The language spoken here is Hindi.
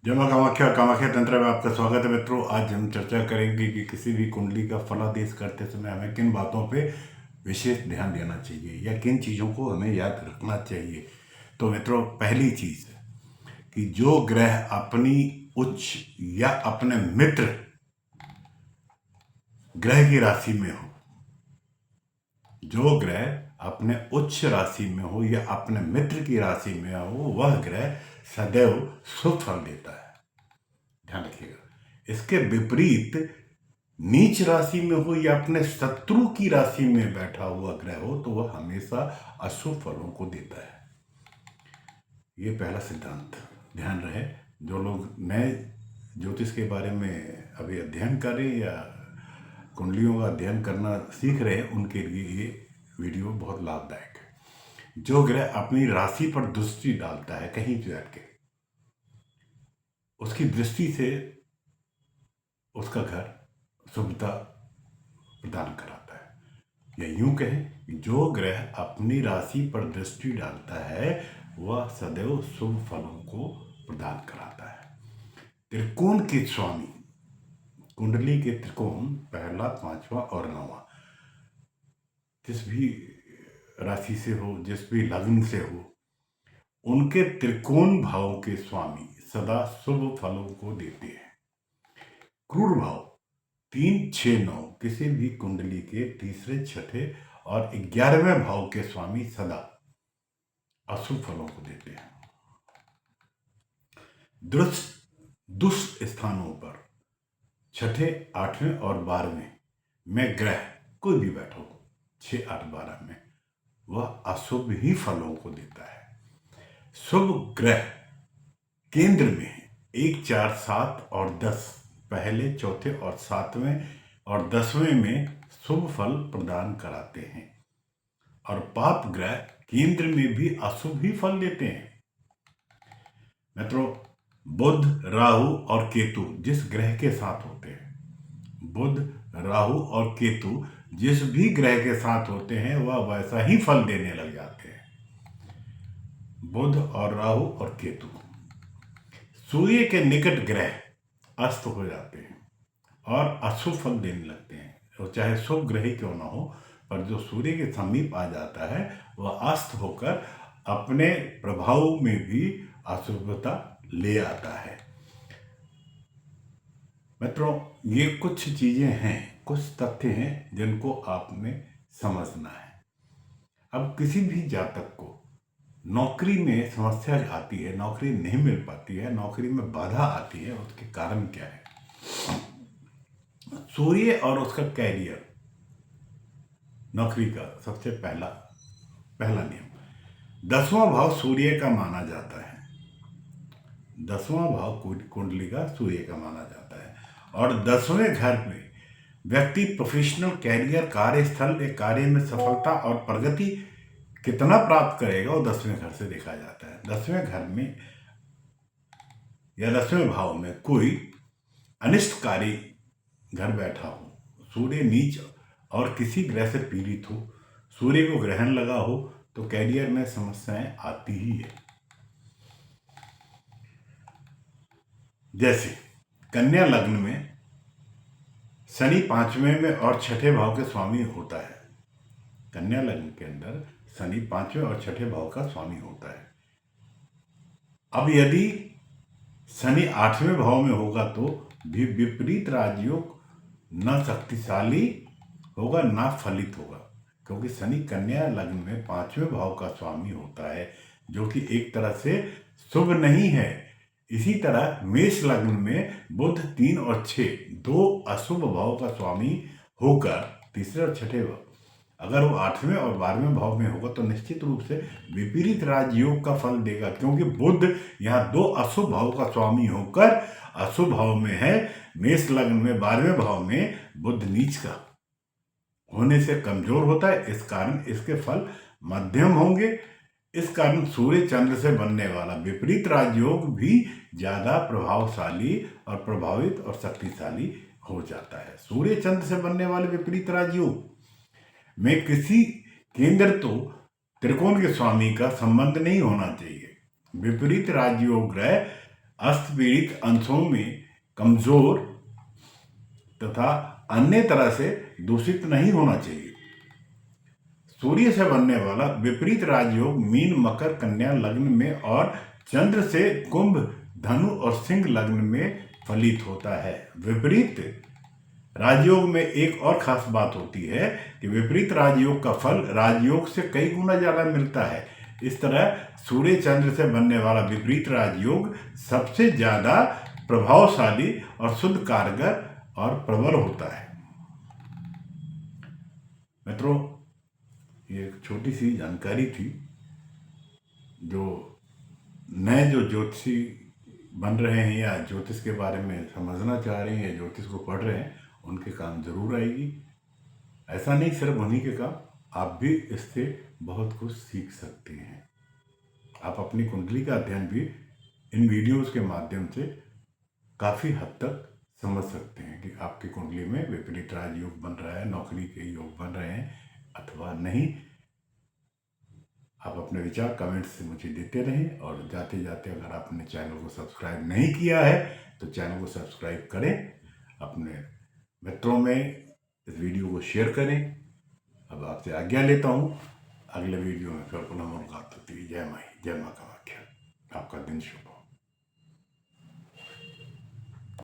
जय मां कामाख्या कामाख्या तंत्र में आपका स्वागत है मित्रों। आज हम चर्चा करेंगे कि किसी भी कुंडली का फलादेश करते समय हमें किन बातों पे विशेष ध्यान देना चाहिए या किन चीज़ों को हमें याद रखना चाहिए। तो मित्रों, पहली चीज़ कि जो ग्रह अपनी उच्च या अपने मित्र ग्रह की राशि में हो, जो ग्रह अपने उच्च राशि में हो या अपने मित्र की राशि में हो, वह ग्रह सदैव शुभ फल देता है। ध्यान रखिएगा। इसके विपरीत नीच राशि में हो या अपने शत्रु की राशि में बैठा हुआ ग्रह हो तो वह हमेशा अशुभ फलों को देता है। ये पहला सिद्धांत ध्यान रहे। जो लोग नए ज्योतिष के बारे में अभी अध्ययन कर रहे या कुंडलियों का अध्ययन करना सीख रहे हैं, उनके लिए ये वीडियो बहुत लाभदायक है। जो ग्रह अपनी राशि पर दृष्टि डालता है कहीं बैठ के, उसकी दृष्टि से उसका घर शुभता प्रदान कराता है। या यूं कहें कि जो ग्रह अपनी राशि पर दृष्टि डालता है वह सदैव शुभ फलों को प्रदान कराता है। त्रिकोण के स्वामी, कुंडली के त्रिकोण पहला, पांचवा और नौवा, जिस भी राशि से हो, जिस भी लग्न से हो, उनके त्रिकोण भाव के स्वामी सदा शुभ फलों को देते हैं। क्रूर भाव 3, 6, 9 किसी भी कुंडली के तीसरे, छठे और 11वें भाव के स्वामी सदा अशुभ फलों को देते हैं। दुष्ट स्थानों पर छठे, 8वें और 12वें में ग्रह कोई भी बैठो 6, 8, 12 में, वह अशुभ ही फलों को देता है। शुभ ग्रह केंद्र में 1, 4, 7 और 10, पहले, चौथे और 7वें और 10वें में शुभ फल प्रदान कराते हैं। और पाप ग्रह केंद्र में भी अशुभ ही फल देते हैं। मित्रों, बुध, राहु और केतु जिस ग्रह के साथ होते हैं, बुध, राहु और केतु जिस भी ग्रह के साथ होते हैं वह वैसा ही फल देने लग जाते हैं। बुध और राहु और केतु सूर्य के निकट ग्रह अस्त हो जाते हैं और अशुभ फल देने लगते हैं। तो चाहे शुभ ग्रह ही क्यों ना हो, पर जो सूर्य के समीप आ जाता है वह अस्त होकर अपने प्रभाव में भी अशुभता ले आता है। मित्रों, ये कुछ चीजें हैं, कुछ तथ्य हैं जिनको आपने समझना है। अब किसी भी जातक को नौकरी में समस्या आती है, नौकरी नहीं मिल पाती है, नौकरी में बाधा आती है, उसके कारण क्या है? सूर्य और उसका कैरियर, नौकरी का सबसे पहला नियम। 10वां भाव सूर्य का माना जाता है। 10वां भाव कुंडली का सूर्य का माना जाता है। और 10वें घर में व्यक्ति प्रोफेशनल कैरियर, कार्यस्थल या कार्य में सफलता और प्रगति कितना प्राप्त करेगा वो 10वें घर से देखा जाता है। 10वें घर में या 10वें भाव में कोई अनिष्टकारी घर बैठा हो, सूर्य नीच और किसी ग्रह से पीड़ित हो, सूर्य को ग्रहण लगा हो, तो कैरियर में समस्याएं आती ही है। जैसे कन्या लग्न में शनि 5वें में और छठे भाव के स्वामी होता है। कन्या लग्न के अंदर शनि 5वें और छठे भाव का स्वामी होता है। अब यदि शनि 8वें भाव में होगा तो भी विपरीत राजयोग न शक्तिशाली होगा न फलित होगा, क्योंकि शनि कन्या लग्न में 5वें भाव का स्वामी होता है, जो कि एक तरह से शुभ नहीं है। इसी तरह मेष लग्न में बुध 3 और 6 दो अशुभ भाव का स्वामी होकर तीसरे और छठे भाव, अगर वो 8वें और 12वें भाव में होगा तो निश्चित रूप से विपरीत राजयोग का फल देगा, क्योंकि बुध यहाँ दो अशुभ भाव का स्वामी होकर अशुभ भाव में है। मेष लग्न में 12वें भाव में बुध नीच का होने से कमजोर होता है, इस कारण इसके फल मध्यम होंगे। इस कारण सूर्य चंद्र से बनने वाला विपरीत राजयोग भी ज्यादा प्रभावशाली और प्रभावित और शक्तिशाली हो जाता है। सूर्य चंद्र से बनने वाले विपरीत राजयोग में किसी केंद्र तो त्रिकोण के स्वामी का संबंध नहीं होना चाहिए। विपरीत राजयोग ग्रह अस्त पीड़ित अंशों में कमजोर तथा अन्य तरह से दूषित नहीं होना चाहिए। सूर्य से बनने वाला विपरीत राजयोग मीन मकर कन्या लग्न में और चंद्र से कुंभ धनु और सिंह लग्न में फलित होता है। विपरीत राजयोग में एक और खास बात होती है कि विपरीत राजयोग का फल राजयोग से कई गुना ज्यादा मिलता है। इस तरह सूर्य चंद्र से बनने वाला विपरीत राजयोग सबसे ज्यादा प्रभावशाली और शुद्ध कारगर और प्रबल होता है। मित्रों, ये एक छोटी सी जानकारी थी। जो नए जो ज्योतिषी बन रहे हैं या ज्योतिष के बारे में समझना चाह रहे हैं या ज्योतिष को पढ़ रहे हैं, उनके काम जरूर आएगी। ऐसा नहीं सिर्फ उन्हीं के काम, आप भी इससे बहुत कुछ सीख सकते हैं। आप अपनी कुंडली का अध्ययन भी इन वीडियोस के माध्यम से काफ़ी हद तक समझ सकते हैं कि आपकी कुंडली में विपरीत राजयोग बन रहा है, नौकरी के योग बन रहे हैं अथवा नहीं। आप अपने विचार कमेंट से मुझे देते रहें और जाते जाते अगर आपने चैनल को सब्सक्राइब नहीं किया है तो चैनल को सब्सक्राइब करें, अपने मित्रों में इस वीडियो को शेयर करें। अब आपसे आज्ञा लेता हूँ, अगले वीडियो में फिर पुनः मुलाकात होती है। जय माँ कामाख्या। आपका दिन शुभ हो।